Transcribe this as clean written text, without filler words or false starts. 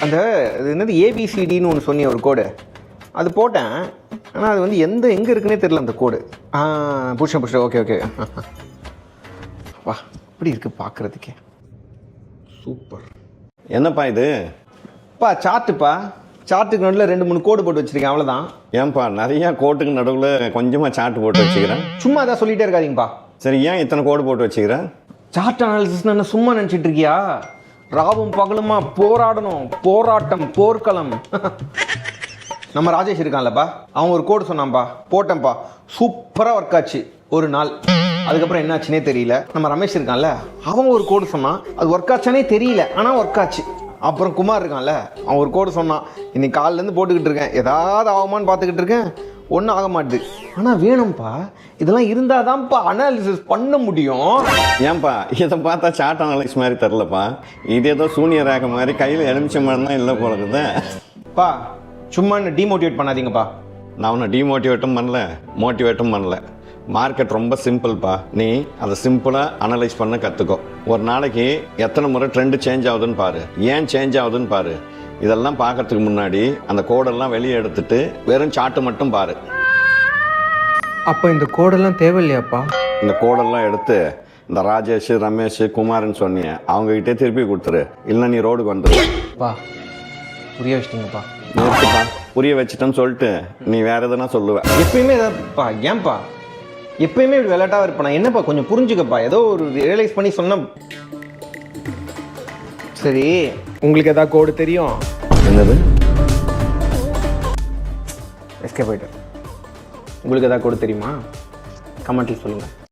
அந்த அது என்னது ஏபிசிடின்னு ஒன்று சொன்னி ஒரு கோடு அது போட்டேன். ஆனால் அது வந்து எங்கே இருக்குன்னே தெரியல அந்த கோடு. புஷ ஓகே ஓகே. வா இப்படி இருக்குது பார்க்குறதுக்கே சூப்பர். என்னப்பா இது? சார்ட்டுப்பா. சார்ட்டுக்கு நடுவில் 2-3 கோடு போட்டு வச்சுருக்கேன், அவ்வளோதான். ஏன்பா நிறையா கோட்டுக்கு நடுவில் கொஞ்சமாக சார்ட் போட்டு வச்சுக்கிறேன்? சும்மா அதான் சொல்லிகிட்டே இருக்காதீங்கப்பா. சரி, ஏன் இத்தனை கோடு போட்டு வச்சுக்கிறேன்? சார்ட் அனாலிசிஸ் என்ன சும்மா நினச்சிட்டு இருக்கியா? ராவும் பகலுமா போராடணும், போராட்டம், போர்க்களம். நம்ம ராஜேஷ் இருக்கான்லப்பா, அவன் ஒரு கோடு சொன்னான்ப்பா, போட்டேன்ப்பா, சூப்பராக ஒர்க் ஆச்சு ஒரு நாள். அதுக்கப்புறம் என்னாச்சுன்னே தெரியல. நம்ம ரமேஷ் இருக்கான்ல, அவன் ஒரு கோடு சொன்னான், அது ஒர்க் ஆச்சானே தெரியல, ஆனால் ஒர்க் ஆச்சு. அப்புறம் குமார் இருக்கான்ல, அவன் ஒரு கோடு சொன்னான், இன்னைக்கு காலிலேருந்து போட்டுக்கிட்டு இருக்கேன், ஏதாவது ஆகுமான்னு பார்த்துக்கிட்டு இருக்கேன், ஒன்றும் ஆக மாட்டுது. ஆனால் வேணும்ப்பா, இதெல்லாம் இருந்தால் தான்ப்பா அனாலிசிஸ் பண்ண முடியும். ஏன்பா இதை பார்த்தா சார்ட் அனாலிசிஸ் மாதிரி தெரிலப்பா, இது ஏதோ சூனியர் ரேக மாதிரி கையில் எலுமிச்சம் தான் இல்லை போலக்குது. பா சும்மா என்ன டீமோட்டிவேட் பண்ணாதீங்கப்பா. நான் உன்னை டீமோட்டிவேட்டும் பண்ணல, மோட்டிவேட்டும் பண்ணல. மார்க்கெட் ரொம்ப சிம்பிள்ப்பா. நீ அதை சிம்பிளாக அனலைஸ் பண்ண கற்றுக்கோ. ஒரு நாளைக்கு எத்தனை முறை ட்ரெண்டு சேஞ்ச் ஆகுதுன்னு பாரு, ஏன் சேஞ்ச் ஆகுதுன்னு பாரு. இதெல்லாம் பார்க்கறதுக்கு முன்னாடி அந்த கோடெல்லாம் வெளியே எடுத்துட்டு வெறும் சார்ட்டு மட்டும் பாரு. அப்போ இந்த கோடெல்லாம் தேவையில்லையாப்பா? இந்த கோடெல்லாம் எடுத்து இந்த ராஜேஷ், ரமேஷ், குமார்னு சொன்னிய அவங்ககிட்டே திருப்பி கொடுத்துரு, இல்லை நீ ரோடுக்கு வந்துடுப்பா. புரிய வச்சிட்டீங்கப்பா. நிறுத்துப்பா. புரிய வச்சுட்டேன்னு சொல்லிட்டு நீ வேற எதுனா சொல்லுவேன். எப்பயுமே ஏதாப்பா, ஏன்பா எப்பயுமே இப்படி விளையாட்டாக இருப்பேன் நான்? என்னப்பா கொஞ்சம் புரிஞ்சுக்கப்பா, ஏதோ ஒரு ரியலைஸ் பண்ணி சொன்ன. சரி, உங்களுக்கு ஏதாவது கோடு தெரியும்? என்னது? எஸ்கே போயிட்டு உங்களுக்கு ஏதாவது கோடு தெரியுமா? கமெண்ட்டில் சொல்லுங்கள்.